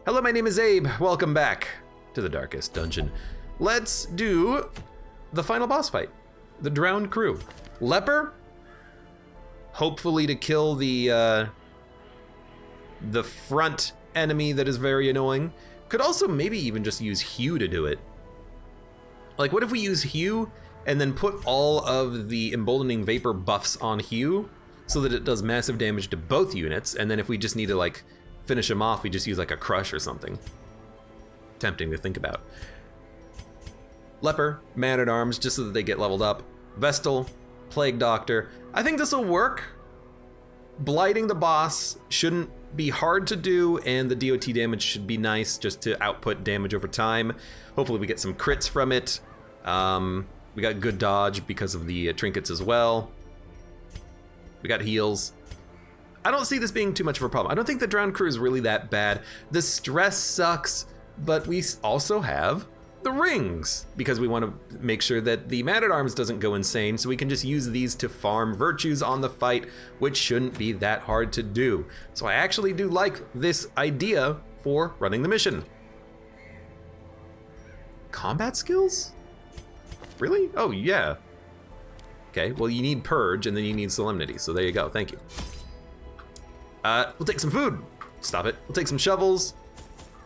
Hello, my name is Abe. Welcome back to the Darkest Dungeon. Let's do the final boss fight, the Drowned Crew. Leper, hopefully to kill the front enemy that is very annoying. Could also maybe even just use Hugh to do it. Like, what if we use Hugh and then put all of the emboldening vapor buffs on Hugh so that it does massive damage to both units, and then if we just need to like finish him off, we just use like a crush or something. Tempting to think about. Leper, Man-at-Arms, just so that they get leveled up. Vestal, Plague Doctor. I think this will work. Blighting the boss shouldn't be hard to do, and the DOT damage should be nice just to output damage over time. Hopefully we get some crits from it. We got good dodge because of the trinkets as well. We got heals. I don't see this being too much of a problem. I don't think the Drowned Crew is really that bad. The stress sucks, but we also have the rings because we want to make sure that the Man-at-Arms doesn't go insane, so we can just use these to farm virtues on the fight, which shouldn't be that hard to do. So I actually do like this idea for running the mission. Combat skills? Really? Oh, yeah. Okay, well, you need Purge, and then you need Solemnity, so there you go, thank you. We'll take some food. Stop it. We'll take some shovels,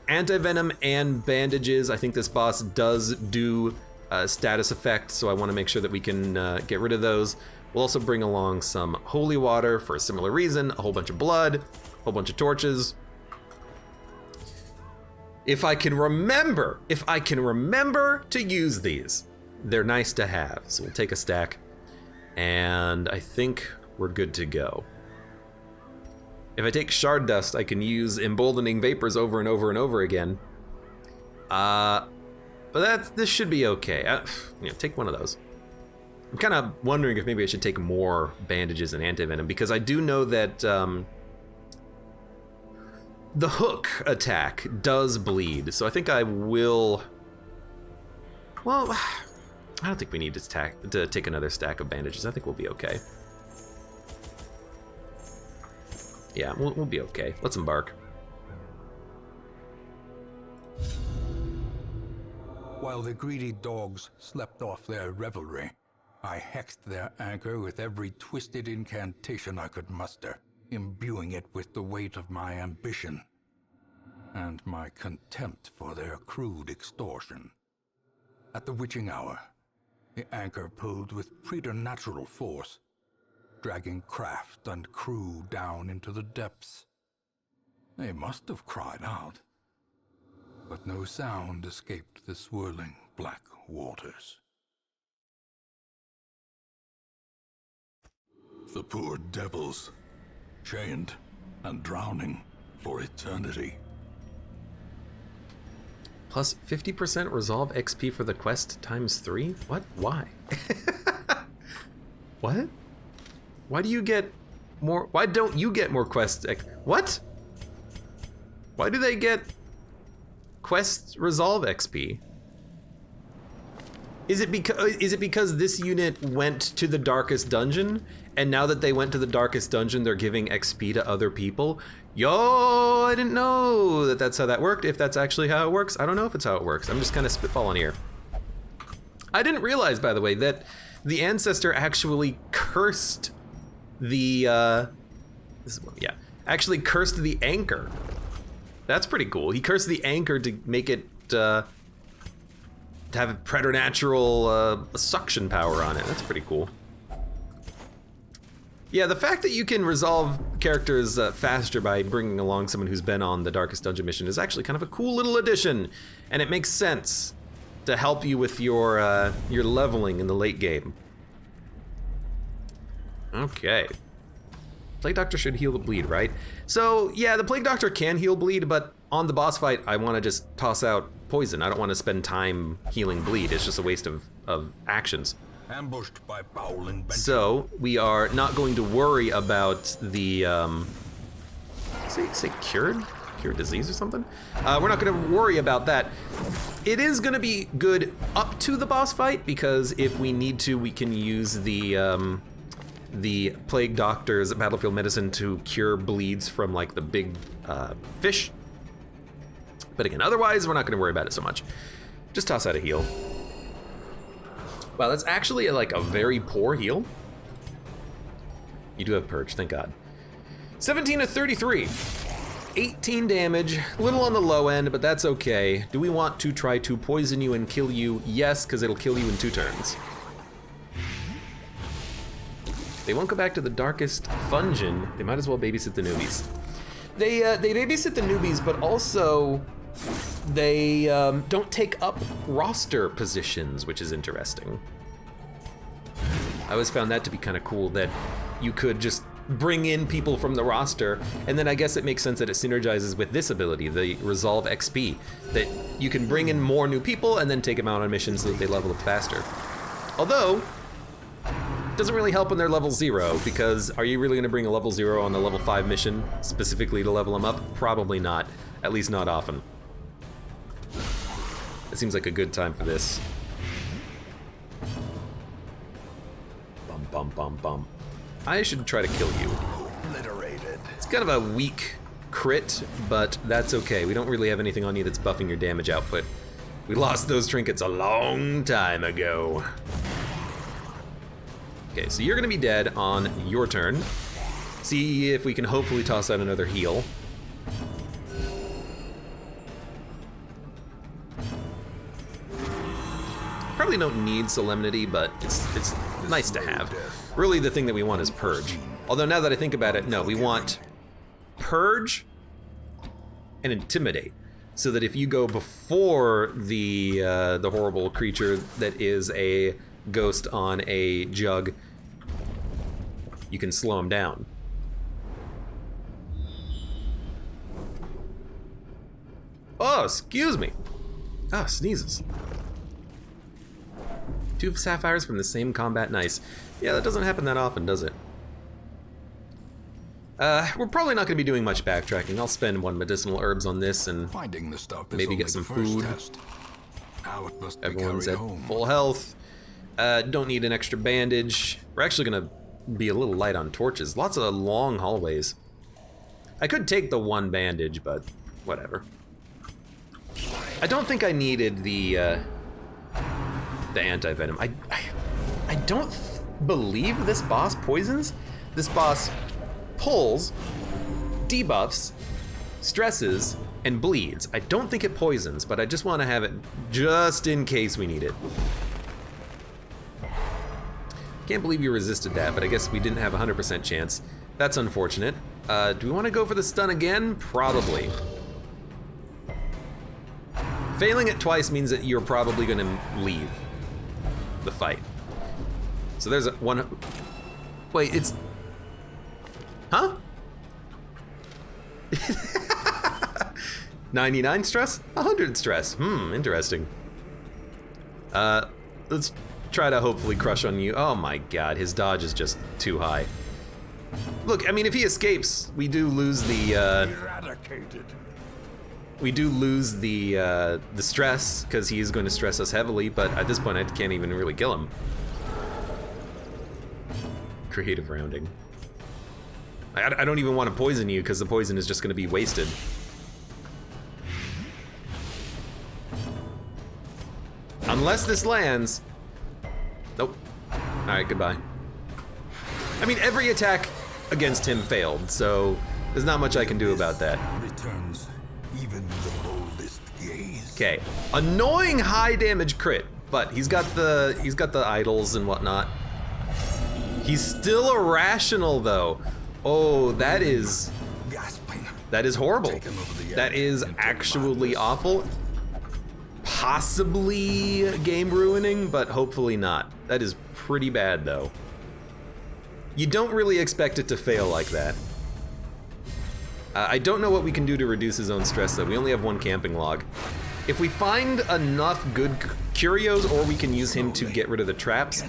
anti-venom, and bandages. I think this boss does do status effects, so I want to make sure that we can get rid of those. We'll also bring along some holy water for a similar reason, a whole bunch of blood, a whole bunch of torches. If I can remember to use these, they're nice to have. So we'll take a stack, and I think we're good to go. If I take Shard Dust, I can use Emboldening Vapors over and over and over again. But this should be okay. Take one of those. I'm kind of wondering if maybe I should take more bandages and anti-venom, because I do know that the hook attack does bleed, so I think I will... Well, I don't think we need to take another stack of bandages. I think we'll be okay. Yeah, we'll be okay. Let's embark. While the greedy dogs slept off their revelry, I hexed their anchor with every twisted incantation I could muster, imbuing it with the weight of my ambition and my contempt for their crude extortion. At the witching hour, the anchor pulled with preternatural force, dragging craft and crew down into the depths. They must have cried out, but no sound escaped the swirling black waters. The poor devils, chained and drowning for eternity. Plus 50% resolve XP for the quest times 3? What? Why? What? Why do you get more? Why don't you get more quests? What? Why do they get quest resolve XP? Is it because this unit went to the Darkest Dungeon, and now that they went to the Darkest Dungeon, they're giving XP to other people? Yo, I didn't know that that's how that worked. If that's actually how it works, I don't know if it's how it works. I'm just kind of spitballing here. I didn't realize, by the way, that the Ancestor actually cursed the actually cursed the anchor. That's pretty cool. He cursed the anchor to make it to have preternatural suction power on it. That's pretty cool. Yeah, the fact that you can resolve characters faster by bringing along someone who's been on the Darkest Dungeon mission is actually kind of a cool little addition, and it makes sense to help you with your leveling in the late game. Okay. Plague Doctor should heal the bleed, right? So, yeah, the Plague Doctor can heal bleed, but on the boss fight, I want to just toss out poison. I don't want to spend time healing bleed. It's just a waste of actions. Ambushed by prowling benches. So, we are not going to worry about the, say cured? Cured disease or something? We're not going to worry about that. It is going to be good up to the boss fight, because if we need to, we can use the Plague Doctor's Battlefield Medicine to cure bleeds from like the big fish. But again, otherwise, we're not going to worry about it so much. Just toss out a heal. Wow, that's actually like a very poor heal. You do have Purge, thank God. 17 to 33. 18 damage, a little on the low end, but that's okay. Do we want to try to poison you and kill you? Yes, because it'll kill you in 2 turns. They won't go back to the darkest dungeon. They might as well babysit the newbies. They babysit the newbies, but also they don't take up roster positions, which is interesting. I always found that to be kind of cool, that you could just bring in people from the roster, and then I guess it makes sense that it synergizes with this ability, the Resolve XP, that you can bring in more new people and then take them out on missions so that they level up faster. Although, it doesn't really help when they're level 0, because are you really going to bring a level 0 on a level 5 mission specifically to level them up? Probably not, at least not often. It seems like a good time for this. Bum, bum, bum, bum. I should try to kill you. Obliterated. It's kind of a weak crit, but that's okay. We don't really have anything on you that's buffing your damage output. We lost those trinkets a long time ago. Okay, so you're gonna be dead on your turn. See if we can hopefully toss out another heal. Probably don't need Solemnity, but it's nice to have. Really, the thing that we want is Purge. Although now that I think about it, no, we want Purge and Intimidate, so that if you go before the horrible creature that is a ghost on a jug, you can slow him down. Oh, excuse me. Oh, sneezes. 2 sapphires from the same combat, nice. Yeah, that doesn't happen that often, does it? We're probably not going to be doing much backtracking. I'll spend 1 medicinal herbs on this and Finding the stuff is maybe only get some the first food. test. Now it must be Everyone's carried at home. full health. Don't need an extra bandage. We're actually going to be a little light on torches. Lots of long hallways. I could take the 1 bandage, but whatever. I don't think I needed the anti-venom. I don't believe this boss poisons. This boss pulls, debuffs, stresses, and bleeds. I don't think it poisons, but I just want to have it just in case we need it. Can't believe you resisted that, but I guess we didn't have a 100% chance. That's unfortunate. Do we want to go for the stun again? Probably. Failing it twice means that you're probably going to leave the fight. So there's one. Wait, it's. Huh? 99 stress? 100 stress. Interesting. Let's try to hopefully crush on you. Oh my god, his dodge is just too high. Look, I mean, if he escapes, we do lose the. Eradicated. We do lose the stress, because he is going to stress us heavily, but at this point I can't even really kill him. Creative rounding. I don't even want to poison you, because the poison is just going to be wasted. Unless this lands. Nope. Alright, goodbye. I mean, every attack against him failed, so there's not much I can do about that. Returns even the boldest gaze. Okay, annoying high damage crit, but he's got the idols and whatnot. He's still irrational though. Oh, that is Gasping. horrible. Take him over the That edge is into actually madness. awful. Possibly game ruining, but hopefully not. That is pretty bad though. You don't really expect it to fail like that. I don't know what we can do to reduce his own stress though. We only have 1 camping log. If we find enough good curios, or we can use him to get rid of the traps,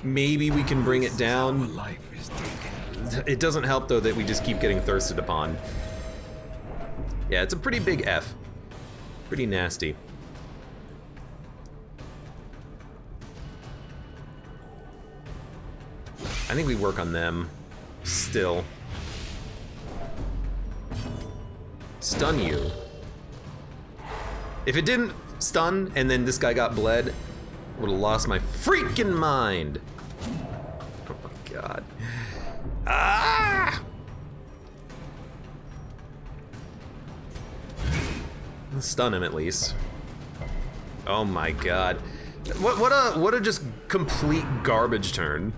maybe we can bring it down. Life is taken. It doesn't help though that we just keep getting thirsted upon. Yeah, it's a pretty big F. Pretty nasty. I think we work on them still. Stun you. If it didn't stun and then this guy got bled, I would have lost my freaking mind. Oh my god. Ah! Let's stun him at least. Oh my god. What a just complete garbage turn.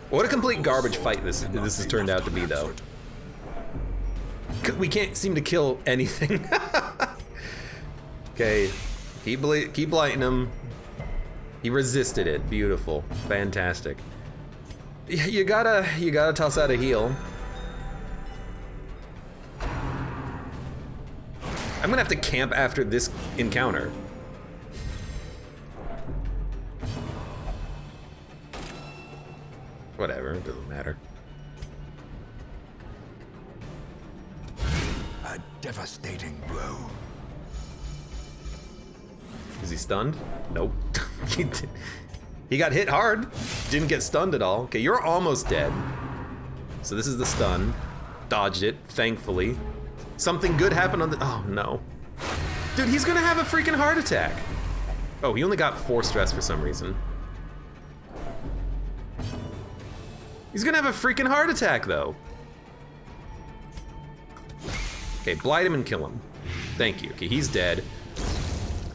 What a complete garbage fight this has turned out to be, though. We can't seem to kill anything. Okay, keep blighting him. He resisted it. Beautiful, fantastic. You gotta toss out a heal. I'm gonna have to camp after this encounter. Whatever, it doesn't matter. A devastating blow. Is he stunned? Nope. He got hit hard. Didn't get stunned at all. Okay, you're almost dead. So this is the stun. Dodged it, thankfully. Something good happened on the... Oh, no. Dude, he's gonna have a freaking heart attack. Oh, he only got 4 stress for some reason. He's gonna have a freaking heart attack, though. Okay, blight him and kill him. Thank you. Okay, he's dead.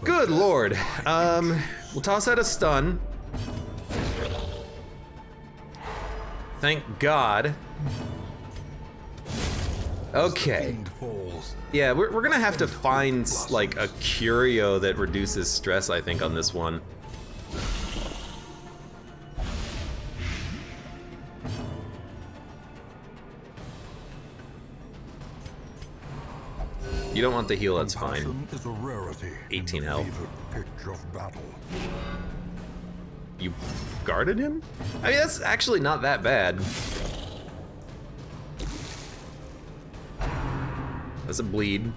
Good lord. We'll toss out a stun. Thank God. Okay. Yeah, we're gonna have to find like a curio that reduces stress, I think, on this one. You don't want the heal, that's fine. 18 health. You guarded him? I mean, that's actually not that bad. That's a bleed.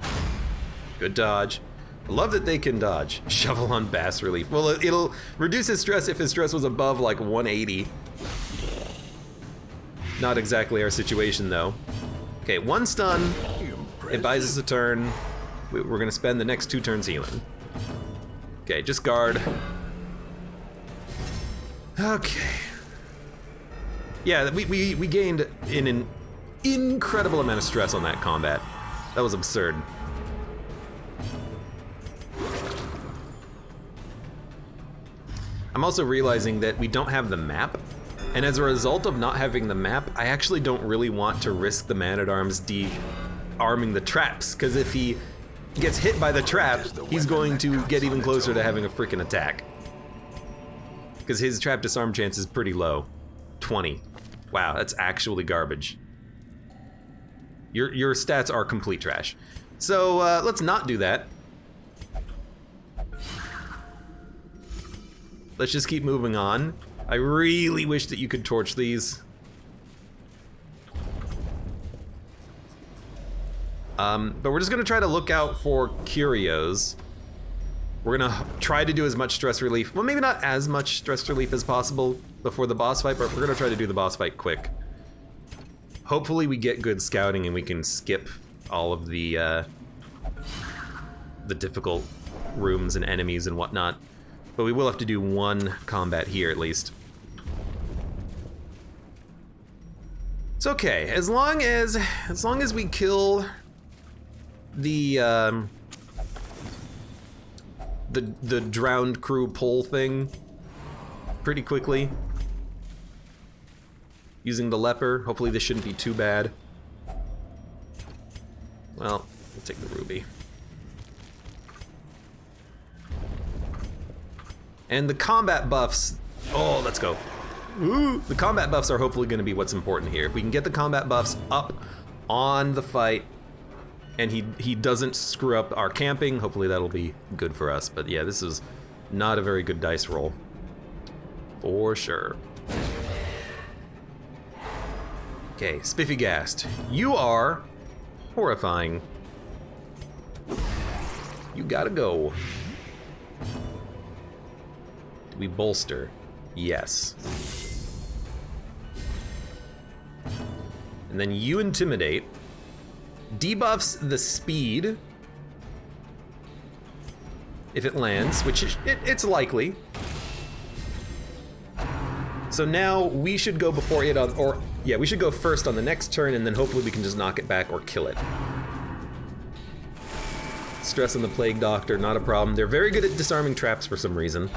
Good dodge. I love that they can dodge. Shovel on Bass Relief. Well, it'll reduce his stress if his stress was above like 180. Not exactly our situation though. Okay, 1 stun. It buys us a turn. We're gonna spend the next 2 turns healing. Okay, just guard. Okay. Yeah, we gained an incredible amount of stress on that combat. That was absurd. I'm also realizing that we don't have the map, and as a result of not having the map, I actually don't really want to risk the man-at-arms arming the traps, because if he gets hit by the trap, he's going to get even closer to having a freaking attack. Because his trap disarm chance is pretty low. 20. Wow, that's actually garbage. Your stats are complete trash. So let's not do that. Let's just keep moving on. I really wish that you could torch these. But we're just gonna try to look out for curios. We're gonna try to do as much stress relief, well, maybe not as much stress relief as possible before the boss fight, but we're gonna try to do the boss fight quick. Hopefully we get good scouting and we can skip all of the difficult rooms and enemies and whatnot. But we will have to do 1 combat here at least. It's okay, as long as we kill the drowned crew pole thing pretty quickly. Using the leper, hopefully this shouldn't be too bad. Well, we'll take the ruby. And the combat buffs, oh, let's go. Ooh, the combat buffs are hopefully gonna be what's important here. If we can get the combat buffs up on the fight, and he doesn't screw up our camping, hopefully that'll be good for us. But yeah, this is not a very good dice roll. For sure. Okay, Spiffygast. You are horrifying. You gotta go. Do we bolster? Yes. And then you intimidate. Debuffs the speed if it lands, which it's likely. So now we should go before it on, or yeah, we should go first on the next turn, and then hopefully we can just knock it back or kill it. Stress on the Plague Doctor, not a problem. They're very good at disarming traps for some reason.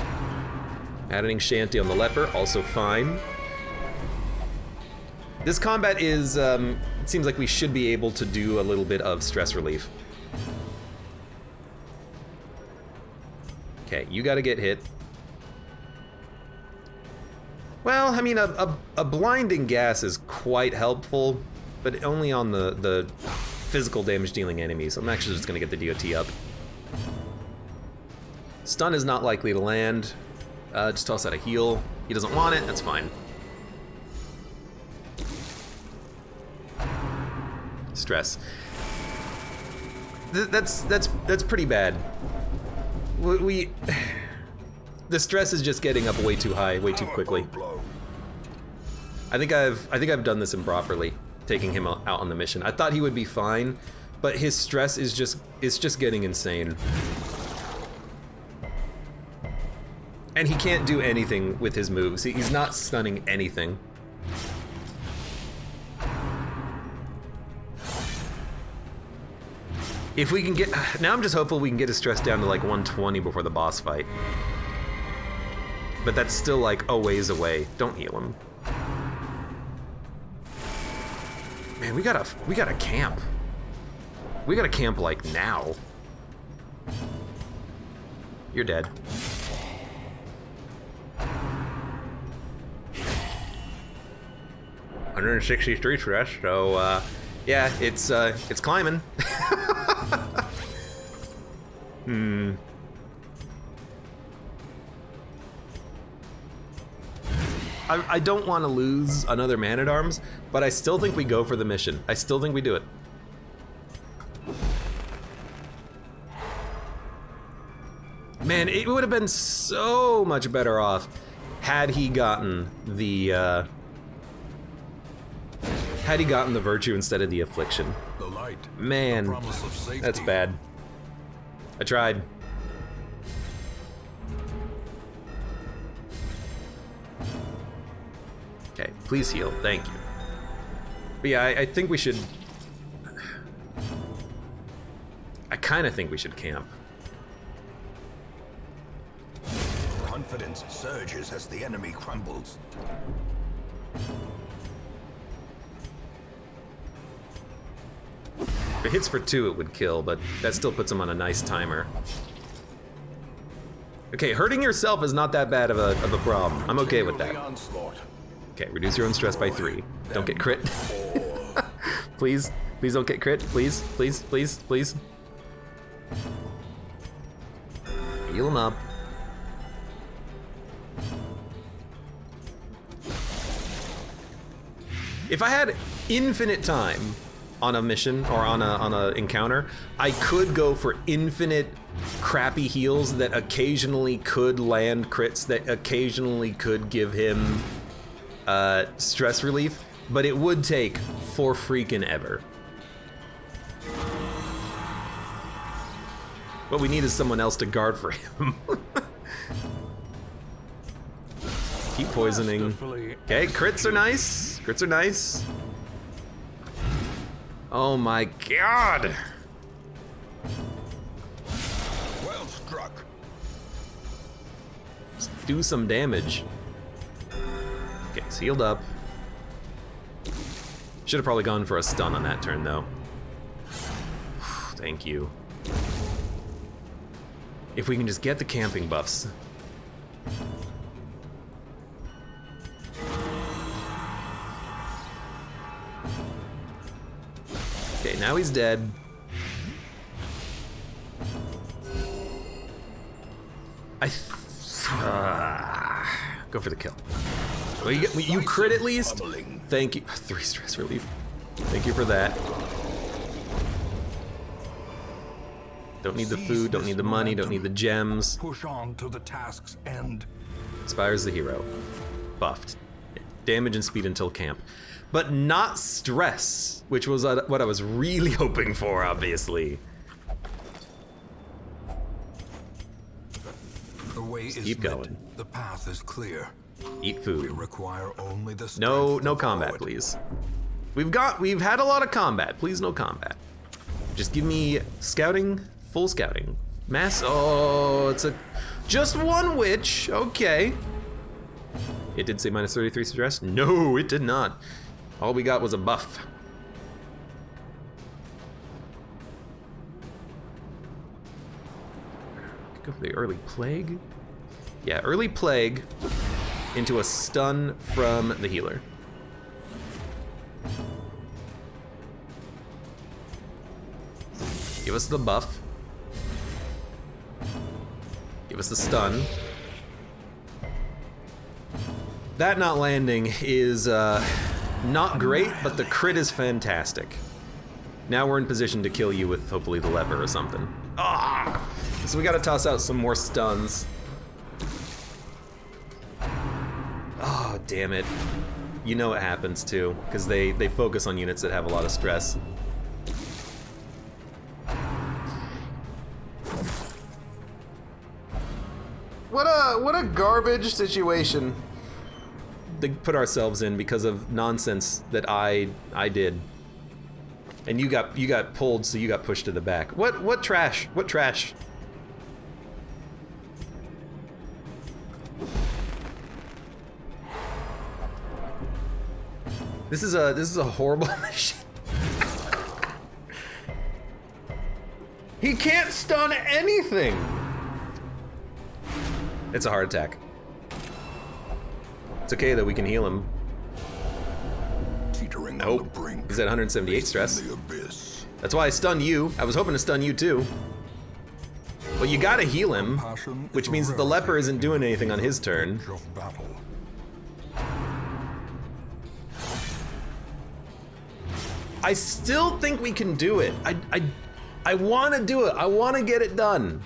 Adding Shanty on the Leper, also fine. This combat is, it seems like we should be able to do a little bit of stress relief. Okay, you gotta get hit. Well, I mean, a blinding gas is quite helpful, but only on the physical damage dealing enemies. I'm actually just gonna get the DOT up. Stun is not likely to land. Just toss out a heal. He doesn't want it, that's fine. Stress. That's pretty bad. The stress is just getting up way too high, way too quickly. I think I've done this improperly, taking him out on the mission. I thought he would be fine, but his stress is just getting insane. And he can't do anything with his moves. He's not stunning anything. If we can get, now I'm just hopeful we can get his stress down to like 120 before the boss fight. But that's still like a ways away. Don't heal him. Man, we gotta camp. We gotta camp like now. You're dead. $163 stress, so yeah, it's climbing. I don't want to lose another Man-at-Arms, but I still think we go for the mission. I still think we do it. Man, it would have been so much better off had he gotten the virtue instead of the affliction. The light, Man, the promise of safety. That's bad. I tried. Okay, please heal. Thank you. But yeah, I think we should... I kind of think we should camp. Confidence surges as the enemy crumbles. If it hits for 2, it would kill, but that still puts him on a nice timer. Okay, hurting yourself is not that bad of a problem. I'm okay with that. Okay, reduce your own stress by 3. Don't get crit. Please, please don't get crit. Please, please, please, please. Heal him up. If I had infinite time on a mission or on a encounter, I could go for infinite crappy heals that occasionally could land crits, that occasionally could give him stress relief, but it would take for freaking ever. What we need is someone else to guard for him. Keep poisoning. Okay, crits are nice. Crits are nice. Oh my god! Well struck. Just do some damage. Okay, it's healed up. Should have probably gone for a stun on that turn though. Thank you. If we can just get the camping buffs. Okay, now he's dead. Go for the kill. Well, you crit at least? Thank you. 3 stress relief. Thank you for that. Don't need the food, don't need the money, don't need the gems. Push on to the task's end. Inspires the hero. Buffed. Damage and speed until camp. But not stress, which was what I was really hoping for, obviously. The way is keep lit. going. The path is clear. Eat We food. require only the No, strength no to combat, follow it. please. We've had a lot of combat. Please, no combat. Just give me scouting, full scouting. Mass, oh, it's just one witch, okay. It did say minus 33 stress? No, it did not. All we got was a buff. Go for the early plague. Yeah, early plague into a stun from the healer. Give us the buff. Give us the stun. That not landing is not great, but the crit is fantastic. Now we're in position to kill you with hopefully the leper or something. Ah! So we gotta toss out some more stuns. Oh, damn it. You know what happens too, because they focus on units that have a lot of stress. What a garbage situation to put ourselves in because of nonsense that I did. And you got pulled, so you got pushed to the back. What trash? What trash? This is a horrible mission. He can't stun anything. It's a heart attack. It's okay though, we can heal him. Teetering on the Nope. brink. He's at 178 stress. The abyss. That's why I stunned you. I was hoping to stun you too. But you gotta heal him, Passion which is means that the rarity leper isn't doing anything on his turn. of battle. I still think we can do it. I want to do it. I want to get it done.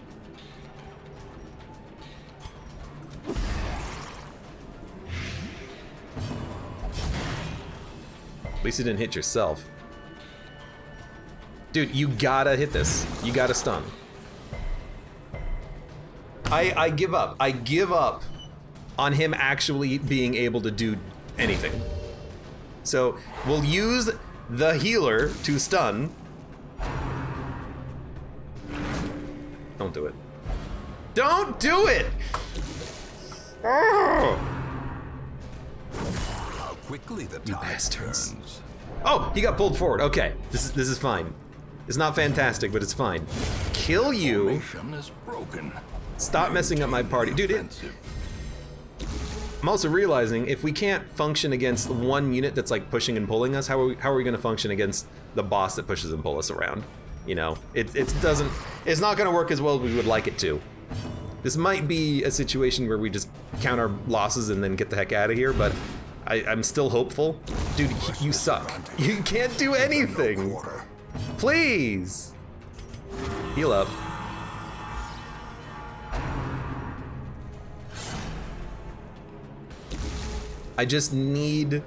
At least you didn't hit yourself. Dude, you gotta hit this. You gotta stun. I give up. I give up on him actually being able to do anything. So we'll use the healer to stun. Don't do it. Don't do it! Oh, How quickly the tide bastards. turns. oh, he got pulled forward. Okay, this is fine. It's not fantastic, but it's fine. Kill you. Formation is broken. Stop messing up my party. Dude, Defensive. I'm also realizing if we can't function against one unit that's like pushing and pulling us, how are we going to function against the boss that pushes and pulls us around? You know, it's not going to work as well as we would like it to. This might be a situation where we just count our losses and then get the heck out of here, but I'm still hopeful. Dude, you suck. You can't do anything. Quarter. Please. Heal up. I just need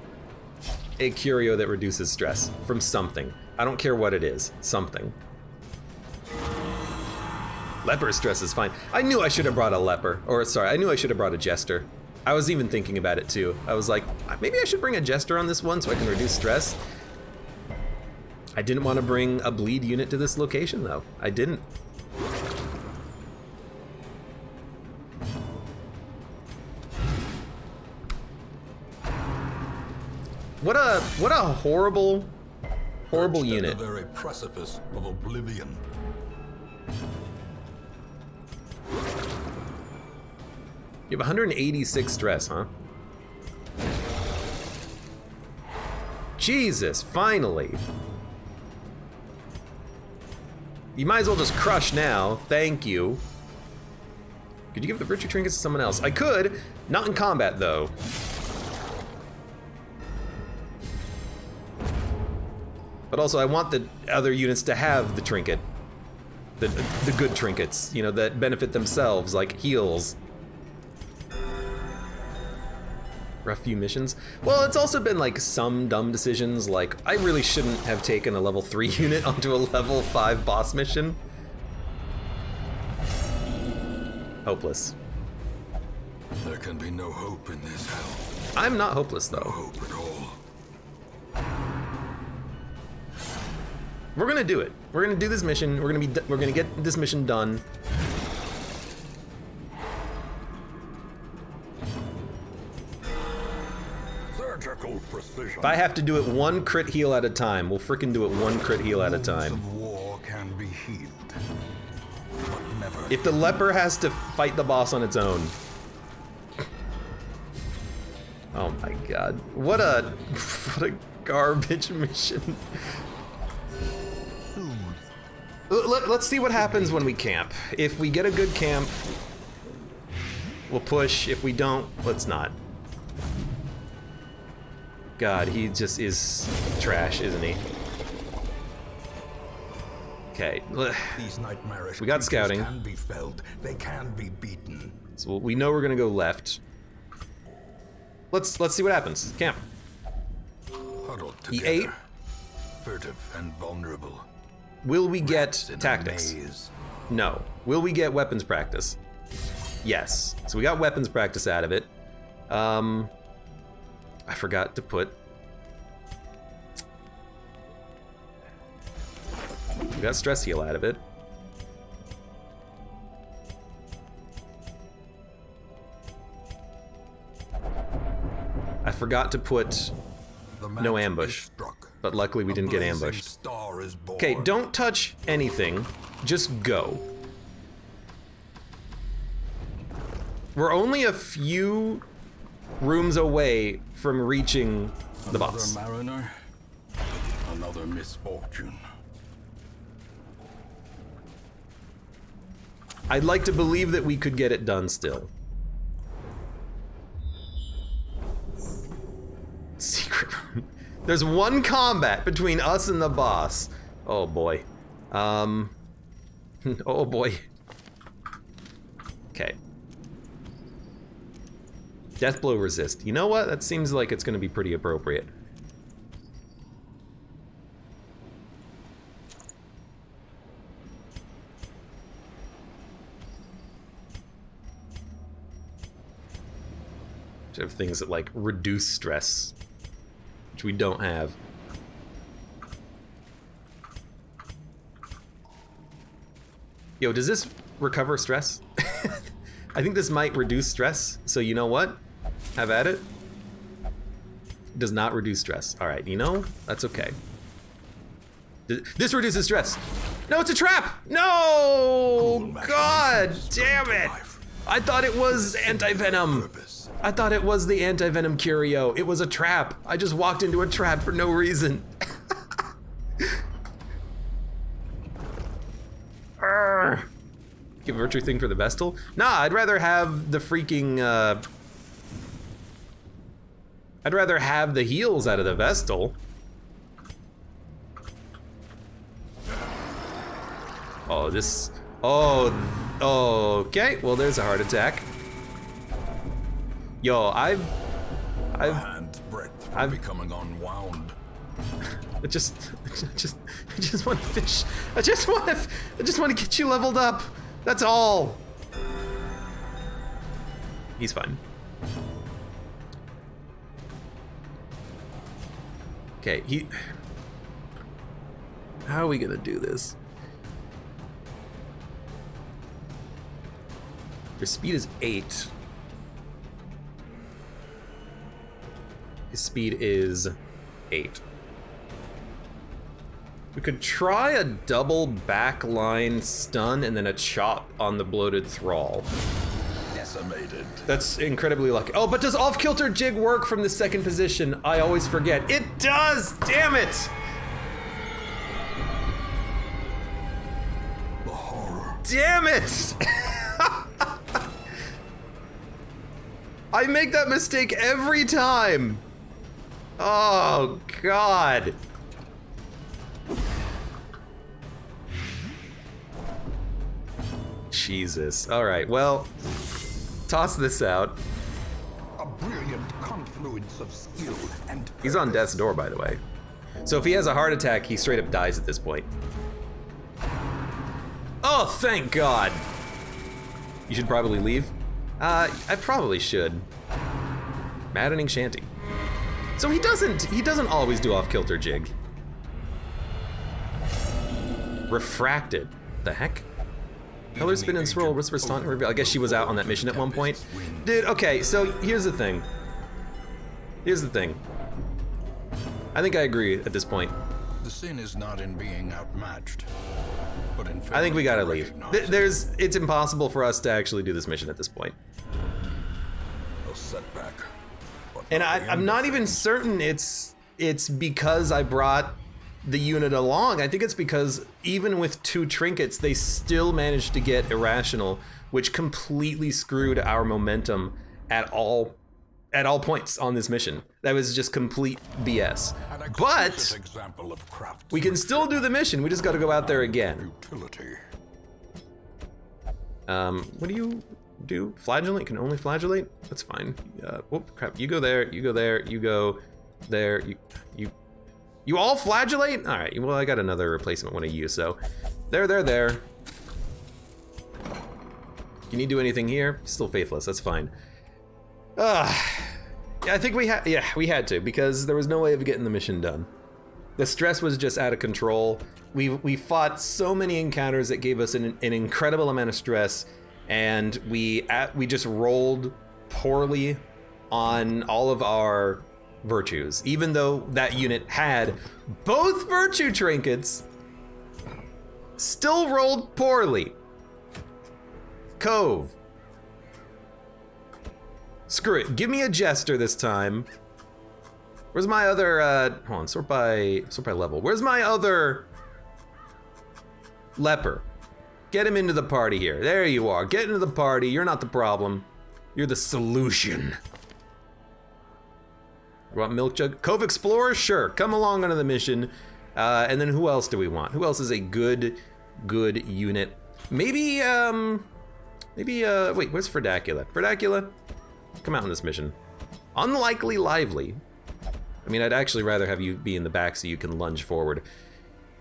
a curio that reduces stress from something. I don't care what it is, something. Leper stress is fine. I knew I should have brought a leper, or sorry, I knew I should have brought a jester. I was even thinking about it too. I was like, maybe I should bring a jester on this one so I can reduce stress. I didn't want to bring a bleed unit to this location though. I didn't. What a horrible Perched unit. At the very precipice of oblivion. You have 186 stress, huh? Jesus, finally. You might as well just crush now. Thank you. Could you give the virtue trinkets to someone else? I could, not in combat though. But also I want the other units to have the trinket. The good trinkets, you know, that benefit themselves, like heals. Rough few missions. Well, it's also been like some dumb decisions, like I really shouldn't have taken a level 3 unit onto a level 5 boss mission. Hopeless. There can be no hope in this hell. I'm not hopeless No though. hope at all. We're gonna do it. We're gonna do this mission. We're gonna get this mission done. Surgical precision. If I have to do it one crit heal at a time, we'll frickin' do it one crit heal at a Wounds time. of war can be healed, but never. If the leper has to fight the boss on its own. Oh my god. What a garbage mission. Let's see what happens when we camp. If we get a good camp, we'll push. If we don't, let's not. God, he just is trash, isn't he? Okay. These nightmarish We got creatures scouting. Can be felled. They can be beaten. So we know we're gonna go left. Let's see what happens. Camp. Huddled He together. ate. Furtive and vulnerable. Will we get Rats in a tactics? maze. No. Will we get weapons practice? Yes. So we got weapons practice out of it. I forgot to put. We got stress heal out of it. I forgot to put The no match ambush, is struck. but luckily we A didn't get blazing ambushed. Star is born. Okay, don't touch anything. Just go. We're only a few rooms away from reaching the boss. Another mariner, another misfortune. I'd like to believe that we could get it done still. Secret room. There's one combat between us and the boss. Oh boy. Oh boy. Okay. Death blow resist. You know what? That seems like it's gonna be pretty appropriate. Should have things that like reduce stress, which we don't have. Yo, does this recover stress? I think this might reduce stress, so you know what? Have at it. Does not reduce stress. All right, you know, that's okay. This reduces stress. No, it's a trap! No! God damn it! I thought it was anti-venom. I thought it was the anti-venom curio. It was a trap. I just walked into a trap for no reason. Arrgh. Give a virtue thing for the Vestal? Nah, I'd rather have the freaking, I'd rather have the heals out of the Vestal. Oh, this, oh, okay, well there's a heart attack. Yo, I've Hand's breadth from I've- becoming unwound. I just want to fish. I just want to get you leveled up. That's all. He's fine. Okay, how are we gonna do this? Your speed is 8. His speed is 8. We could try a double backline stun and then a chop on the bloated thrall. Decimated. That's incredibly lucky. Oh, but does off-kilter jig work from the second position? I always forget. It does! Damn it! The horror. Damn it! I make that mistake every time. Oh, God. Jesus. All right, well, toss this out. A brilliant confluence of skill and He's on death's door, by the way. So if he has a heart attack, he straight up dies at this point. Oh, thank God. You should probably leave. I probably should. Maddening Shanty. So he doesn't always do off-kilter jig. Refracted. The heck? Color spin and swirl, whisper, stunt, reveal. I guess she was out on that mission at one point. Dude, okay, so here's the thing. I think I agree at this point. The sin is not in being outmatched, but in I think we gotta leave. recognize It's impossible for us to actually do this mission at this point. a setback. But And not the I'm end not of even things. certain it's because I brought the unit along. I think it's because even with 2 trinkets, they still managed to get irrational, which completely screwed our momentum at all points on this mission. That was just complete BS. An But exquisite example of craftsmanship. we can still do the mission. We just got to go out there again. Utility. What do you do? Flagellate? Can only flagellate? That's fine. Whoop, crap. You go there, you go there, you go there, you all flagellate? All right, well, I got another replacement one of you, so there. Can you do anything here? Still faithless, that's fine. Yeah, I think we had to, because there was no way of getting the mission done. The stress was just out of control. We fought so many encounters that gave us an incredible amount of stress, and we just rolled poorly on all of our virtues. Even though that unit had both virtue trinkets, still rolled poorly. Cove. Screw it. Give me a jester this time. Where's my other, hold on, sort by level. Where's my other leper? Get him into the party here. There you are. Get into the party. You're not the problem. You're the solution. Want Milk Jug? Cove Explorer? Sure. Come along onto the mission. And then who else do we want? Who else is a good unit? Maybe, wait, where's Fredacula? Fredacula, come out on this mission. Unlikely Lively. I mean, I'd actually rather have you be in the back so you can lunge forward.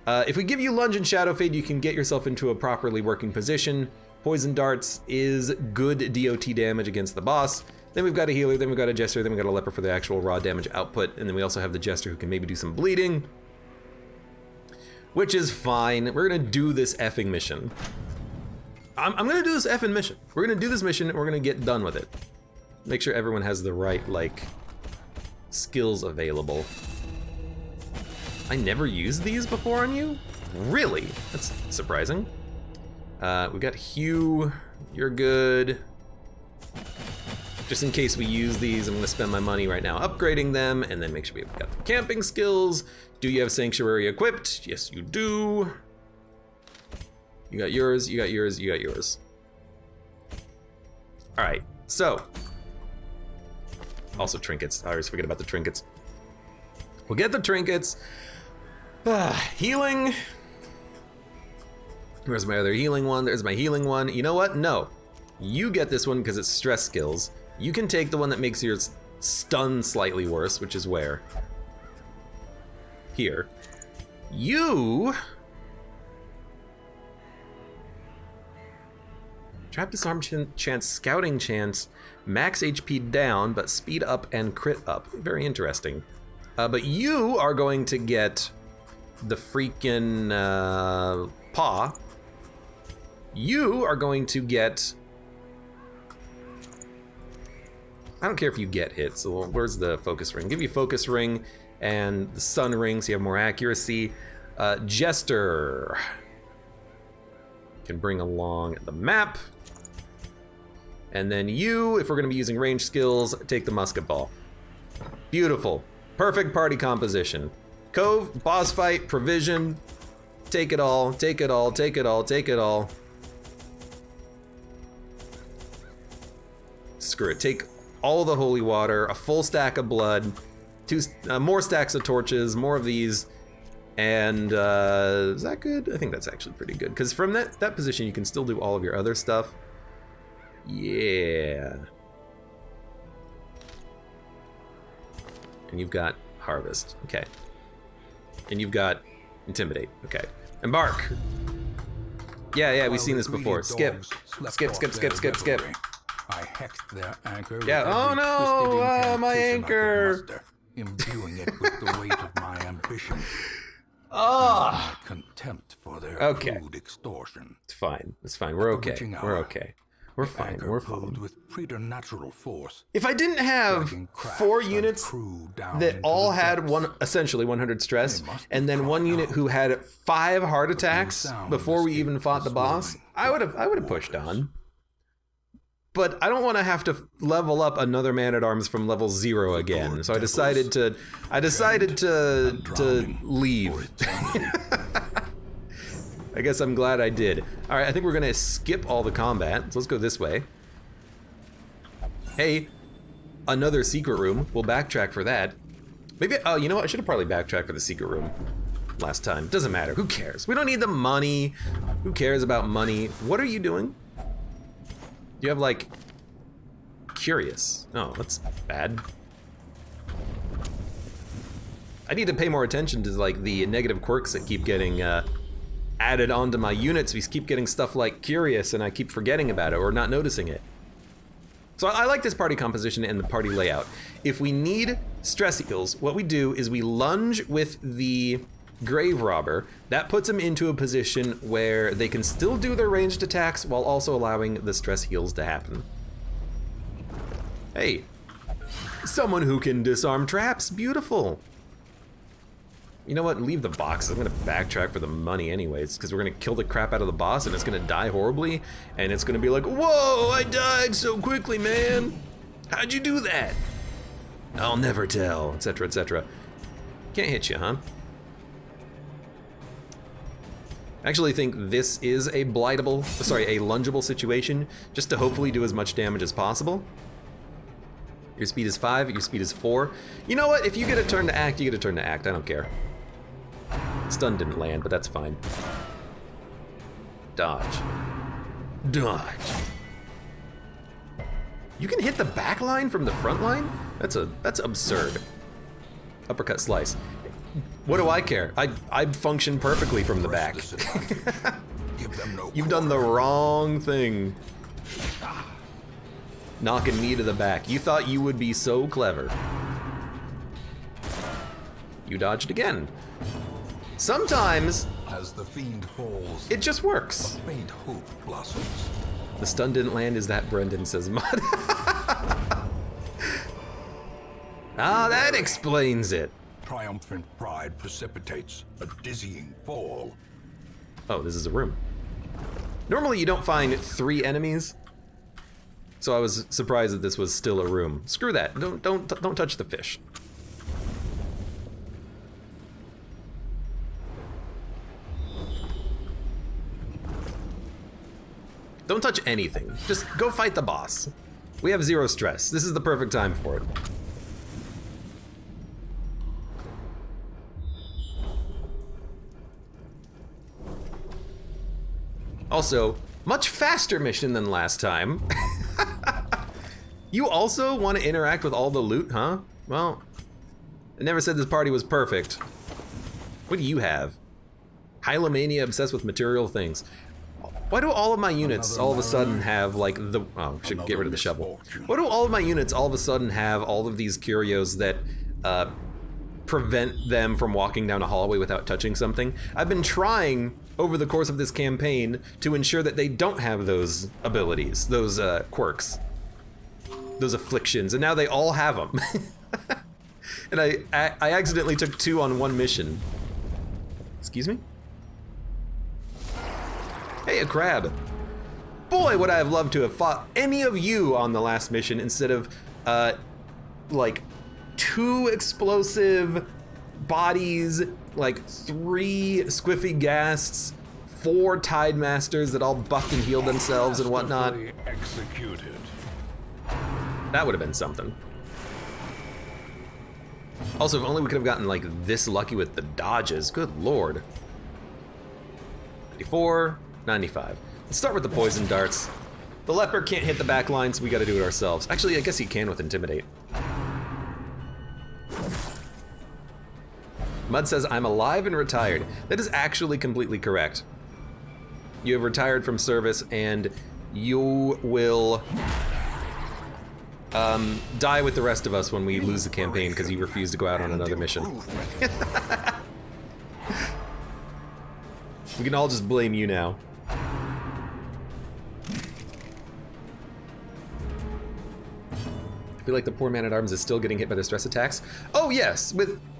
If we give you Lunge and Shadow Fade, you can get yourself into a properly working position. Poison Darts is good DOT damage against the boss. Then we've got a healer, then we've got a jester, then we've got a leper for the actual raw damage output, and then we also have the jester who can maybe do some bleeding. Which is fine. We're gonna do this effing mission. I'm gonna do this effing mission. We're gonna do this mission and we're gonna get done with it. Make sure everyone has the right, like, skills available. I never used these before on you? Really? That's surprising. We got Hugh, you're good. Just in case we use these, I'm gonna spend my money right now upgrading them and then make sure we've got the camping skills. Do you have Sanctuary equipped? Yes, you do. You got yours, you got yours, you got yours. All right, so. Also trinkets, I always forget about the trinkets. We'll get the trinkets. Healing. Where's my other healing one? There's my healing one. You know what? No. You get this one because it's stress skills. You can take the one that makes your stun slightly worse, which is where? Here. You... Trap disarm chance, scouting chance, max HP down, but speed up and crit up. Very interesting. But you are going to get the freaking paw. You are going to get... I don't care if you get hit, so where's the focus ring? Give you focus ring and the sun ring so you have more accuracy. Jester can bring along the map. And then you, if we're gonna be using range skills, take the musket ball. Beautiful, perfect party composition. Cove, boss fight, provision, take it all, take it all, take it all, take it all. Screw it, take all the holy water, a full stack of blood, more stacks of torches, more of these, and is that good? I think that's actually pretty good, because from that position you can still do all of your other stuff. Yeah. And you've got harvest, okay. And you've got intimidate, okay. Embark. Yeah, we've seen this before. Skip, skip, skip, skip, skip, skip. I hexed their anchor Yeah, with oh every no, twisted my incantation I could anchor. muster, imbuing it with the weight of my ambition. Ah, My contempt for their Okay. crude extortion. it's fine. It's fine. We're the okay. witching We're hour, okay. We're fine. Anchor We're pulled fine. with preternatural force. If I didn't have dragging craft 4 and units crew down that into all the had depths, essentially 100 stress, They must and be then one crying unit out. who had 5 heart attacks sound before we escaped even fought the the boss, swirling, I would have pushed waters. on. But I don't want to have to level up another man-at-arms from level 0 again. Lord So I Devil's decided to drowning leave. for eternity. I guess I'm glad I did. All right, I think we're gonna skip all the combat. So let's go this way. Hey, another secret room. We'll backtrack for that. Maybe, oh, you know what? I should have probably backtracked for the secret room last time. Doesn't matter. Who cares? We don't need the money. Who cares about money? What are you doing? You have, like, curious. Oh, that's bad. I need to pay more attention to, like, the negative quirks that keep getting added onto my units. We keep getting stuff like curious, and I keep forgetting about it or not noticing it. So I like this party composition and the party layout. If we need stress heals, what we do is we lunge with the grave robber. That puts them into a position where they can still do their ranged attacks while also allowing the stress heals to happen. Hey, someone who can disarm traps, beautiful. You know what, leave the box. I'm gonna backtrack for the money anyways, because we're gonna kill the crap out of the boss and it's gonna die horribly, and it's gonna be like, whoa, I died so quickly, man. How'd you do that? I'll never tell, etc., etc. Can't hit you, huh? I actually think this is a lungeable situation, just to hopefully do as much damage as possible. Your speed is 5, your speed is 4. You know what, if you get a turn to act, you get a turn to act, I don't care. Stun didn't land, but that's fine. Dodge. Dodge. You can hit the back line from the front line? That's absurd. Uppercut slice. What do I care? I function perfectly from the back. Press this advantage. Give them no You've done the quarter. wrong thing. Knocking me to the back. You thought you would be so clever. You dodged again. Sometimes As the fiend falls, it just works. faint hope blossoms. The stun didn't land, is that Brendan, says Mud. Ah, that explains it. Triumphant pride precipitates a dizzying fall. Oh, this is a room. Normally you don't find 3 enemies, so I was surprised that this was still a room. Screw that. Don't touch the fish. Don't touch anything. Just go fight the boss. We have 0 stress. This is the perfect time for it. Also, much faster mission than last time. You also want to interact with all the loot, huh? Well, I never said this party was perfect. What do you have? Hylomania, obsessed with material things. Why do all of my units all of a sudden have like the... Oh, should get rid of the shovel. Why do all of my units all of a sudden have all of these curios that prevent them from walking down a hallway without touching something? I've been trying over the course of this campaign to ensure that they don't have those abilities, those quirks, those afflictions, and now they all have them. And I accidentally took 2 on 1 mission. Excuse me? Hey, a crab. Boy, would I have loved to have fought any of you on the last mission instead of, like, 2 explosive bodies, like 3 squiffy ghasts, 4 tide masters that all buffed and healed themselves and whatnot. Masterfully executed. That would have been something. Also, if only we could have gotten, like, this lucky with the dodges. Good lord. 94, 95. Let's start with the poison darts. The leper can't hit the back line, so we gotta do it ourselves. Actually, I guess he can with Intimidate. Mud says, I'm alive and retired. That is actually completely correct. You have retired from service, and you will die with the rest of us when we lose the campaign because he refused to go out on another mission. We can all just blame you now. I feel like the poor man-at-arms is still getting hit by the stress attacks. Oh yes,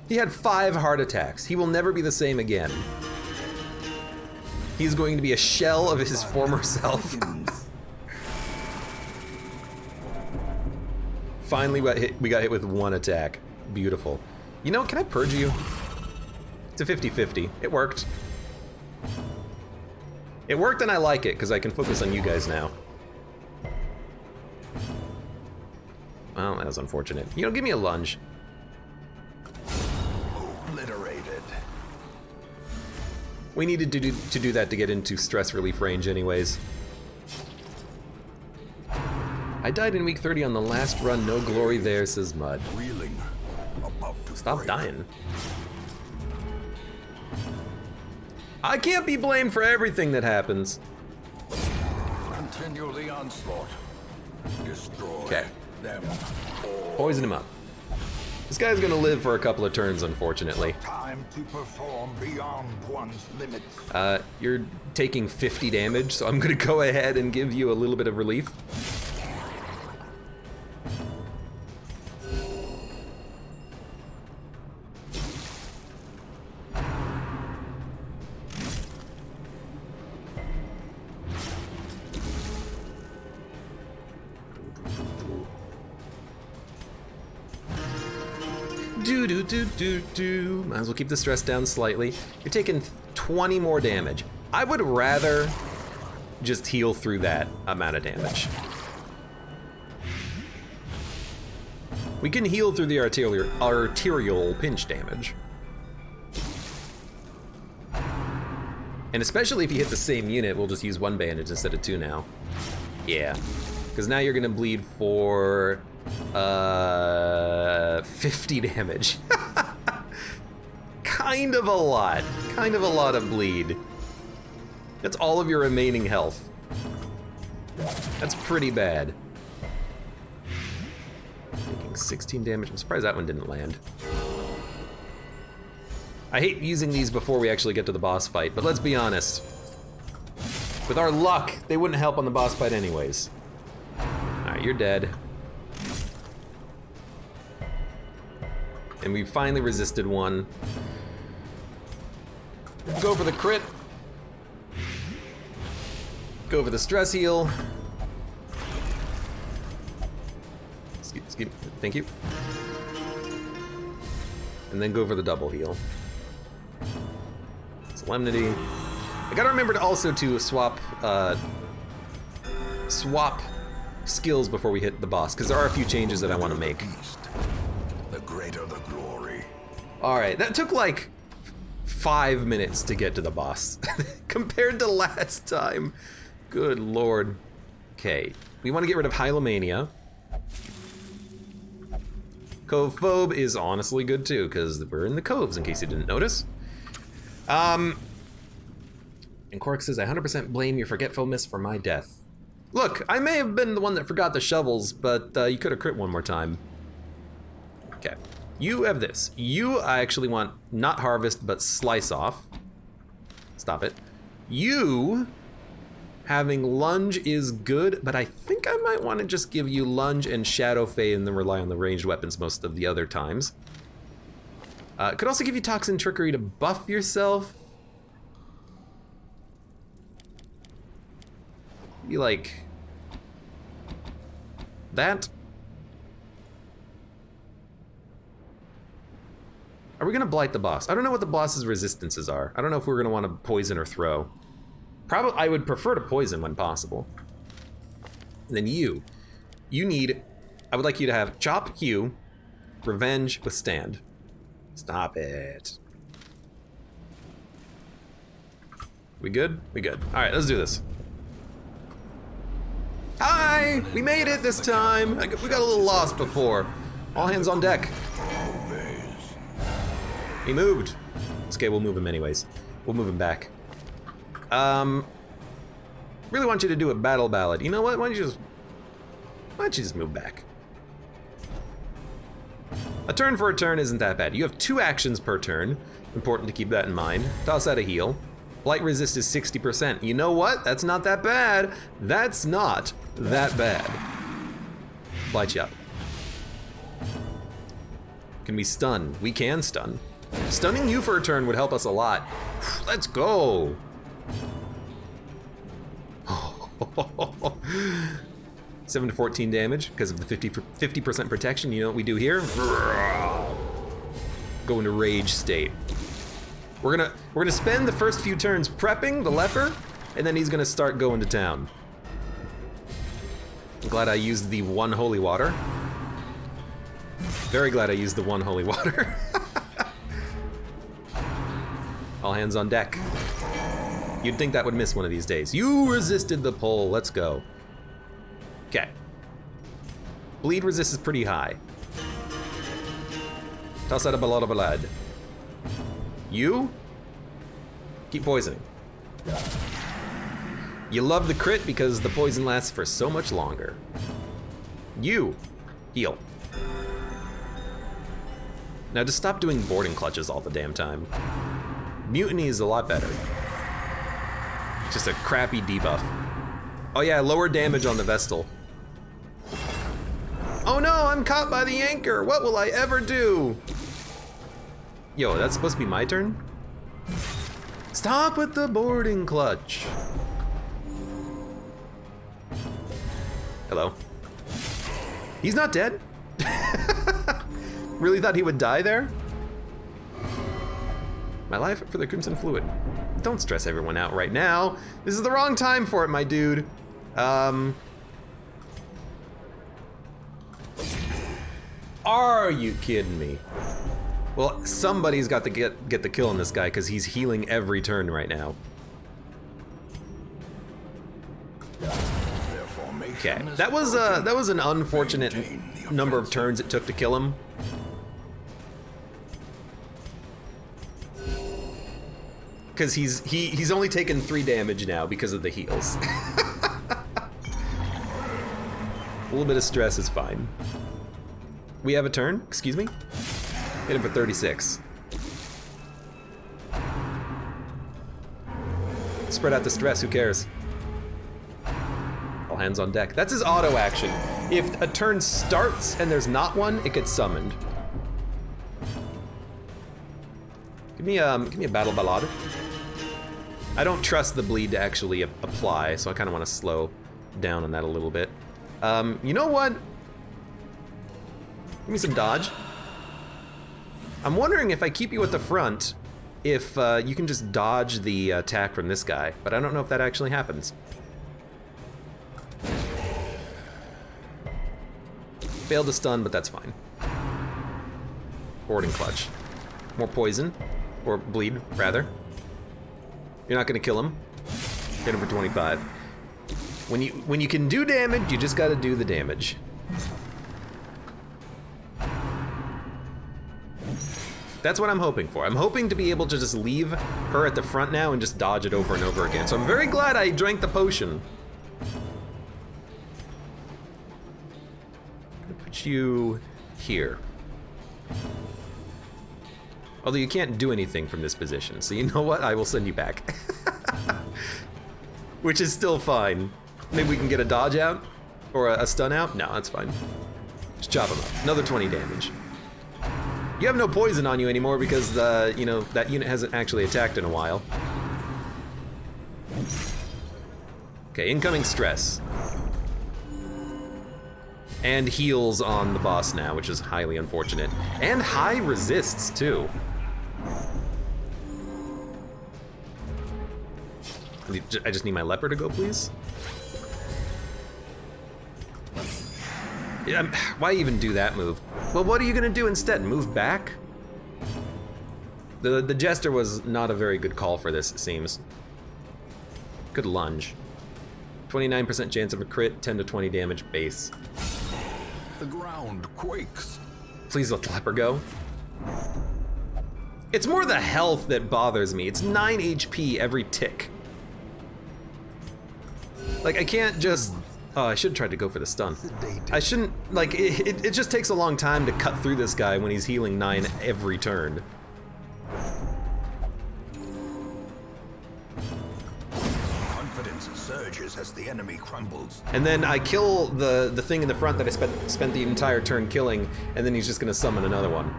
he had 5 heart attacks. He will never be the same again. He's going to be a shell of his former self. Finally, we got hit with 1 attack. Beautiful. You know, can I purge you? It's a 50-50. It worked. It worked and I like it, because I can focus on you guys now. Well, that was unfortunate. You know, give me a lunge. Obliterated. We needed to do that to get into stress relief range anyways. I died in week 30 on the last run. No glory there, says Mud. Reeling. About to Stop break. dying. I can't be blamed for everything that happens. Continue the onslaught. Destroy Okay. them. Poison him up. This guy's gonna live for a couple of turns, unfortunately. Time to perform beyond one's limits. You're taking 50 damage, so I'm gonna go ahead and give you a little bit of relief. Might as well keep the stress down slightly. You're taking 20 more damage. I would rather just heal through that amount of damage. We can heal through the arterial pinch damage. And especially if you hit the same unit, we'll just use 1 bandage instead of 2 now. Yeah, because now you're gonna bleed for 50 damage. Kind of a lot of bleed. That's all of your remaining health. That's pretty bad. Taking 16 damage. I'm surprised that one didn't land. I hate using these before we actually get to the boss fight, but let's be honest. With our luck, they wouldn't help on the boss fight anyways. Alright, you're dead. And we finally resisted one. Go for the crit. Go for the stress heal. Excuse me. Thank you. And then go for the double heal. Solemnity. I gotta remember to also swap skills before we hit the boss, because there are a few changes that I want to make. The greater the glory. Alright, that took like 5 minutes to get to the boss compared to last time. Good lord. Okay, we want to get rid of Hylomania. Cove Phobe is honestly good too, because we're in the coves, in case you didn't notice. And Cork says, I 100% blame your forgetfulness for my death. Look, I may have been the one that forgot the shovels, but you could have crit one more time. Okay, you have this. I actually want not harvest, but slice off. Stop it. You having lunge is good, but I think I might want to just give you lunge and Shadow Fey and then rely on the ranged weapons most of the other times. Could also give you Toxin Trickery to buff yourself. Be like that. Are we gonna blight the boss? I don't know what the boss's resistances are. I don't know if we're gonna want to poison or throw. Probably, I would prefer to poison when possible. And then you need, I would like you to have Chop, Hew, Revenge, Withstand. Stop it. We good? We good. All right, let's do this. Hi! We made it this time! We got a little lost before. All hands on deck. He moved. It's okay, we'll move him anyways. We'll move him back. Really want you to do a battle ballad. You know what? Why don't you just move back? A turn for a turn isn't that bad. You have 2 actions per turn. Important to keep that in mind. Toss out a heal. Blight resist is 60%. You know what? That's not that bad. That's not that bad. Blight you up. Can we stun? We can stun. Stunning you for a turn would help us a lot. Let's go. 7 to 14 damage because of the 50% protection. You know what we do here? Go into rage state. We're gonna spend the first few turns prepping the leper, and then he's gonna start going to town. I'm glad I used the 1 holy water. Very glad I used the 1 holy water. All hands on deck. You'd think that would miss one of these days. You resisted the pull. Let's go. Okay. Bleed resist is pretty high. Toss out a lot of blood. You? Keep poisoning. You love the crit because the poison lasts for so much longer. You. Heal. Now just stop doing boarding clutches all the damn time. Mutiny is a lot better. Just a crappy debuff. Oh yeah, lower damage on the Vestal. Oh no, I'm caught by the anchor. What will I ever do? Yo, that's supposed to be my turn? Stop with the boarding clutch. Hello. He's not dead? Really thought he would die there? My life for the Crimson Fluid. Don't stress everyone out right now. This is the wrong time for it, my dude. Are you kidding me? Well, somebody's got to get the kill on this guy because he's healing every turn right now. Okay, that was an unfortunate number of turns it took to kill him. Because he's only taken 3 damage now because of the heals. A little bit of stress is fine. We have a turn, excuse me? Hit him for 36. Spread out the stress, who cares? All hands on deck. That's his auto action. If a turn starts and there's not one, it gets summoned. Give me a battle ballade. I don't trust the bleed to actually apply, so I kind of want to slow down on that a little bit. You know what? Give me some dodge. I'm wondering if I keep you at the front, if you can just dodge the attack from this guy, but I don't know if that actually happens. Failed to stun, but that's fine. Boarding clutch. More poison, or bleed, rather. You're not gonna kill him. Hit him for 25. When you can do damage, you just gotta do the damage. That's what I'm hoping for. I'm hoping to be able to just leave her at the front now and just dodge it over and over again. So I'm very glad I drank the potion. I'm gonna put you here. Although you can't do anything from this position, so you know what? I will send you back. Which is still fine. Maybe we can get a dodge out? Or a stun out? No, that's fine. Just chop him up. Another 20 damage. You have no poison on you anymore because, you know, that unit hasn't actually attacked in a while. Okay, incoming stress. And heals on the boss now, which is highly unfortunate. And high resists, too. I just need my leper to go, please. Yeah, why even do that move? Well, what are you gonna do instead? Move back? The Jester was not a very good call for this, it seems. Good lunge. 29% chance of a crit, 10 to 20 damage base. The ground quakes. Please let the leper go. It's more the health that bothers me. It's 9 HP every tick. Like, I can't just Oh, I should have tried to go for the stun. I shouldn't, like, it just takes a long time to cut through this guy when he's healing 9 every turn. Confidence surges as the enemy crumbles. And then I kill the thing in the front that I spent the entire turn killing, and then he's just gonna summon another one.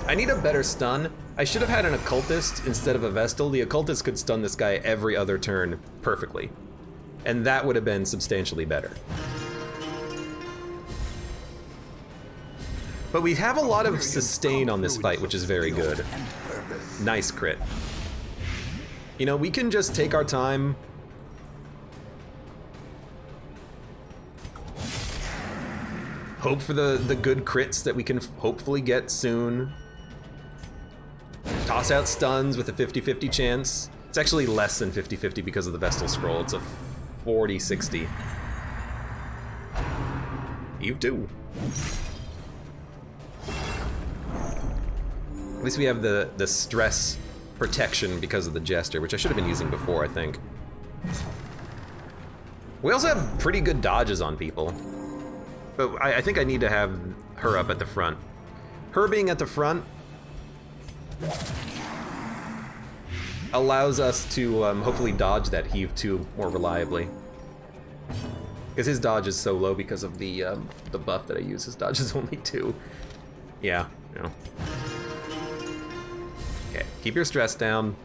I need a better stun. I should have had an occultist instead of a Vestal. The occultist could stun this guy every other turn perfectly. And that would have been substantially better. But we have a lot of sustain on this fight, which is very good. Nice crit. You know, we can just take our time. Hope for the good crits that we can hopefully get soon. Toss out stuns with a 50-50 chance. It's actually less than 50-50 because of the Vestal Scroll. It's a 40-60. Eve 2. At least we have the stress protection because of the Jester, which I should have been using before, I think. We also have pretty good dodges on people. But I think I need to have her up at the front. Her being at the front allows us to hopefully dodge that Heave 2 more reliably. Because his dodge is so low because of the buff that I use. His dodge is only 2. Yeah, you know. Okay, keep your stress down.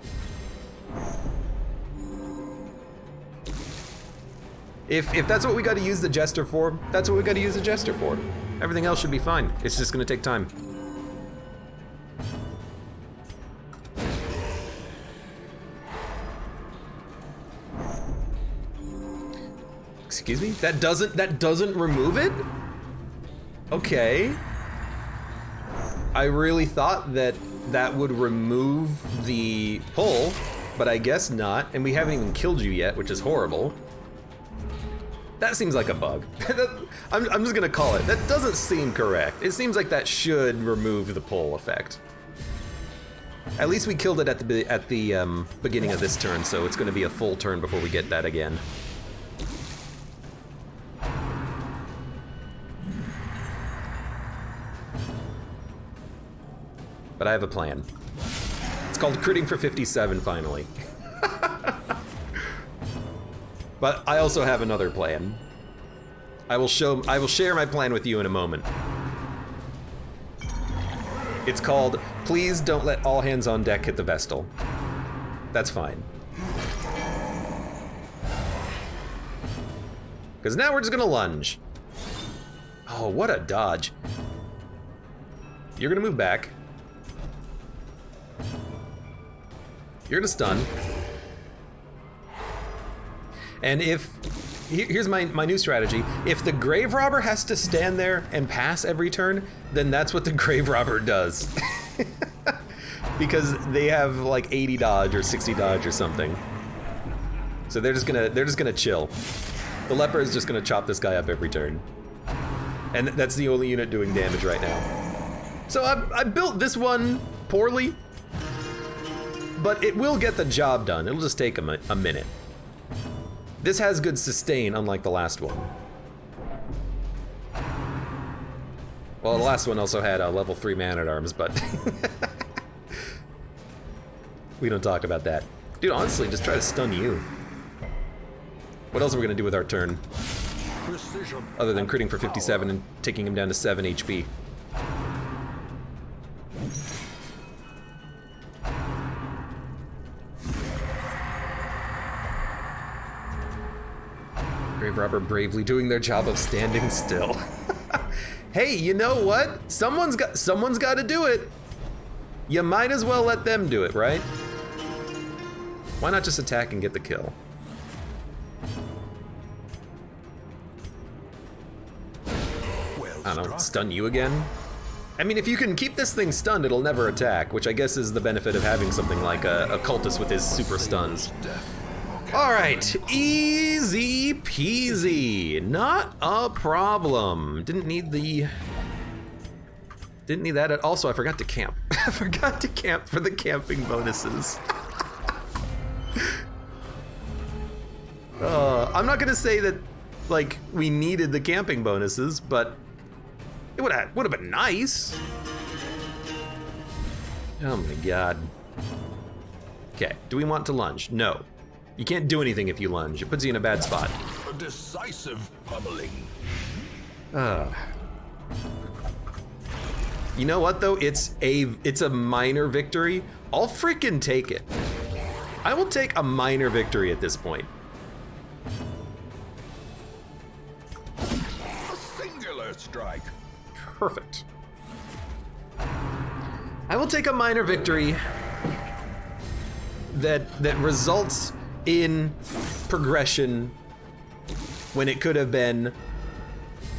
If that's what we gotta use the Jester for, that's what we gotta use the Jester for. Everything else should be fine. It's just gonna take time. Excuse me? That doesn't remove it? Okay. I really thought that would remove the pull, but I guess not, and we haven't even killed you yet, which is horrible. That seems like a bug. I'm just gonna call it. That doesn't seem correct. It seems like that should remove the pull effect. At least we killed it at the beginning of this turn, so it's gonna be a full turn before we get that again. But I have a plan. It's called critting for 57 finally. But I also have another plan. I will share my plan with you in a moment. It's called please don't let all hands on deck hit the Vestal. That's fine. Because now we're just gonna lunge. Oh, what a dodge. You're gonna move back. You're gonna stun. And here's my new strategy. If the Grave Robber has to stand there and pass every turn, then that's what the Grave Robber does. Because they have like 80 dodge or 60 dodge or something. So they're just gonna chill. The Leper is just gonna chop this guy up every turn. And that's the only unit doing damage right now. So I built this one poorly, but it will get the job done. It'll just take a minute. This has good sustain, unlike the last one. Well, the last one also had a level 3 man-at-arms, but we don't talk about that. Dude, honestly, just try to stun you. What else are we gonna do with our turn? Other than critting for 57 and taking him down to 7 HP. Grave Robber bravely doing their job of standing still. Hey, you know what? Someone's got to do it. You might as well let them do it, right? Why not just attack and get the kill? I don't know, stun you again? I mean, if you can keep this thing stunned, it'll never attack, which I guess is the benefit of having something like a cultist with his super stuns. Alright, easy peasy. Not a problem. Didn't need that. Also, I forgot to camp. I forgot to camp for the camping bonuses. I'm not gonna say that like we needed the camping bonuses, but it would have been nice. Oh my god. Okay, do we want to lunge? No. You can't do anything if you lunge. It puts you in a bad spot. A decisive pummeling. You know what though? It's a minor victory. I'll freaking take it. I will take a minor victory at this point. A singular strike. Perfect. I will take a minor victory that results in progression when it could have been,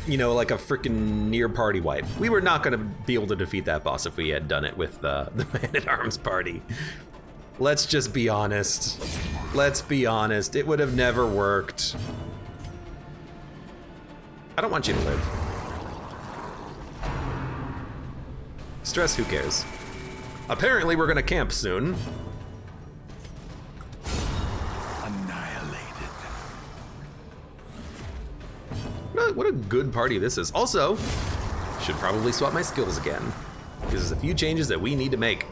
you know, like a freaking near party wipe. We were not gonna be able to defeat that boss if we had done it with the Man-at-Arms party. Let's just be honest. Let's be honest. It would have never worked. I don't want you to live. Stress, who cares? Apparently we're gonna camp soon. Annihilated. What a good party this is. Also, should probably swap my skills again, because there's a few changes that we need to make.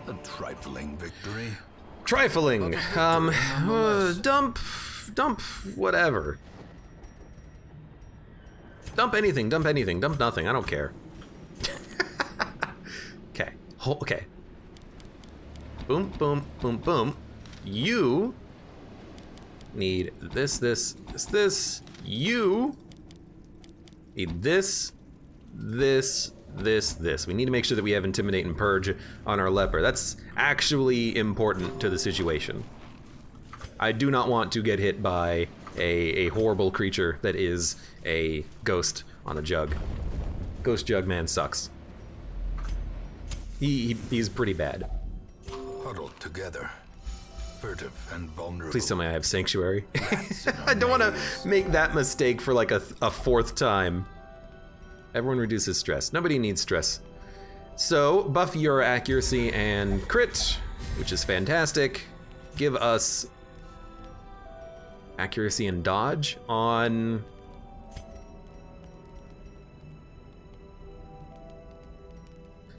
A trifling victory. Trifling. Dump, whatever. Dump anything, dump nothing, I don't care. Okay, okay. Boom, boom, boom, boom. You need this. You need this. We need to make sure that we have Intimidate and Purge on our leper. That's actually important to the situation. I do not want to get hit by a horrible creature that is a ghost on a jug. Ghost Jug Man sucks. He's pretty bad. Huddled together. Furtive and vulnerable. Please tell me I have Sanctuary. I don't want to make that mistake for like a fourth time. Everyone reduces stress. Nobody needs stress. So, buff your accuracy and crit, which is fantastic. Give us accuracy and dodge on...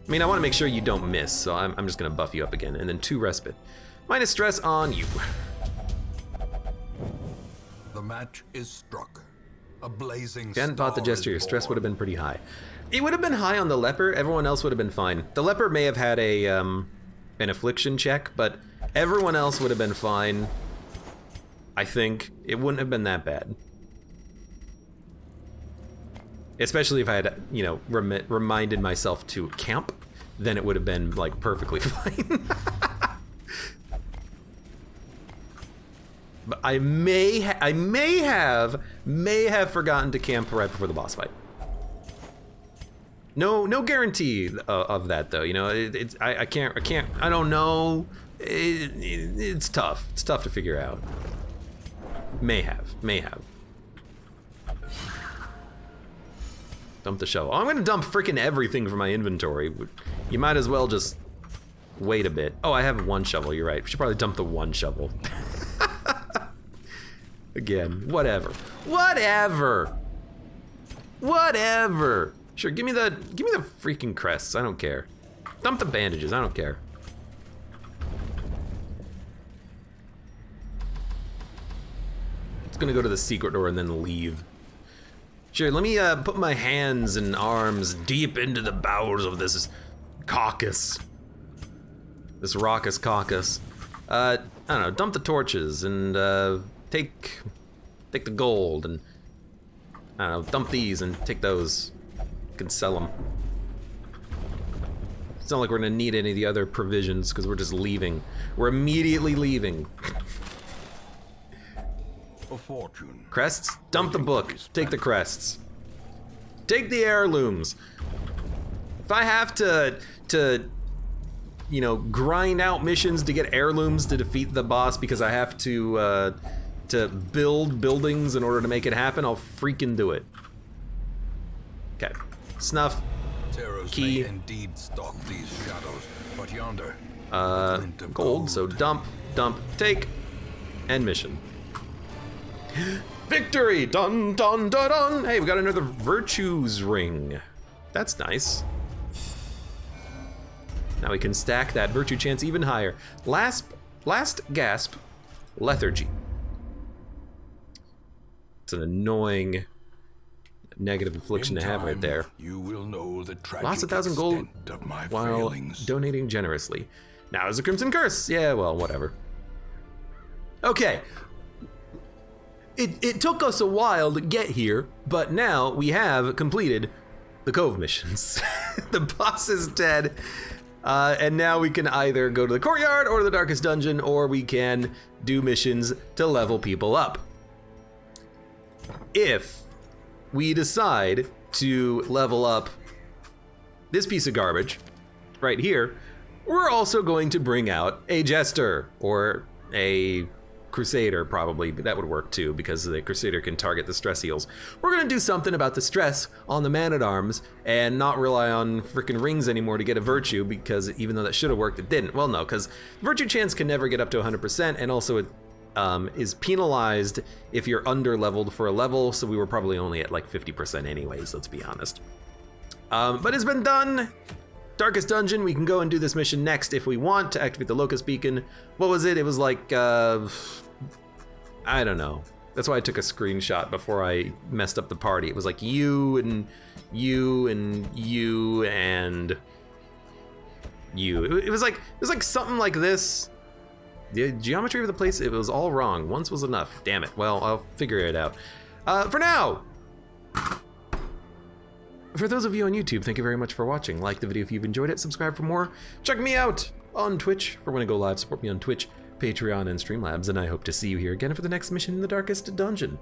I mean, I want to make sure you don't miss, so I'm just going to buff you up again. And then 2 respite. Minus stress on you. The match is struck. A blazing If you hadn't bought the star gesture, your is stress would have born. been pretty high. It would have been high on the leper. Everyone else would have been fine. The leper may have had an affliction check, but everyone else would have been fine. I think it wouldn't have been that bad. Especially if I had, you know, reminded myself to camp, then it would have been like perfectly fine. But I may have forgotten to camp right before the boss fight. No guarantee of that though. You know, I can't. I don't know. It's tough. It's tough to figure out. May have. Dump the shovel. Oh, I'm gonna dump freaking everything from my inventory. You might as well just wait a bit. Oh, I have 1 shovel. You're right. We should probably dump the 1 shovel. Again, whatever. Sure, give me the freaking crests. I don't care. Dump the bandages. I don't care. It's gonna go to the secret door and then leave. Sure, let me put my hands and arms deep into the bowels of this caucus. This raucous caucus. I don't know, dump the torches and take the gold and I don't know, dump these and take those. You can sell them. It's not like we're gonna need any of the other provisions because we're just leaving. We're immediately leaving. A fortune. Crests? Dump the book. Take the crests. Take the heirlooms. If I have to you know, grind out missions to get heirlooms to defeat the boss because I have to build buildings in order to make it happen, I'll freaking do it. Okay. Snuff. Terrors Key. may indeed stalk these shadows, but yonder, a glint of Gold. So dump, take, and mission. Victory! Dun dun dun dun! Hey, we got another virtues ring. That's nice. Now we can stack that virtue chance even higher. Last gasp, lethargy. It's an annoying negative affliction to have right there. You will know the tragic Lost 1,000 gold extent of my while failings. donating generously. Now is a Crimson Curse. Yeah, well, whatever. Okay. It took us a while to get here, but now we have completed the Cove missions. The boss is dead, and now we can either go to the courtyard or the darkest dungeon, or we can do missions to level people up. If we decide to level up this piece of garbage right here, we're also going to bring out a Jester or a Crusader, probably, but that would work too because the Crusader can target the stress heals. We're gonna do something about the stress on the Man-at-Arms and not rely on freaking rings anymore to get a virtue, because even though that should have worked, it didn't. Well, no, because virtue chance can never get up to 100%, and also it is penalized if you're under leveled for a level, so we were probably only at like 50% anyways, let's be honest. But it's been done. Darkest Dungeon, we can go and do this mission next if we want to activate the Locust Beacon. What was it? It was like, I don't know. That's why I took a screenshot before I messed up the party. It was like you and you and you and you. It was like something like this. The geometry of the place, it was all wrong. Once was enough. Damn it. Well, I'll figure it out. For now, for those of you on YouTube, thank you very much for watching. Like the video if you've enjoyed it, subscribe for more. Check me out on Twitch for when I go live. Support me on Twitch, Patreon, and Streamlabs, and I hope to see you here again for the next mission in the Darkest Dungeon.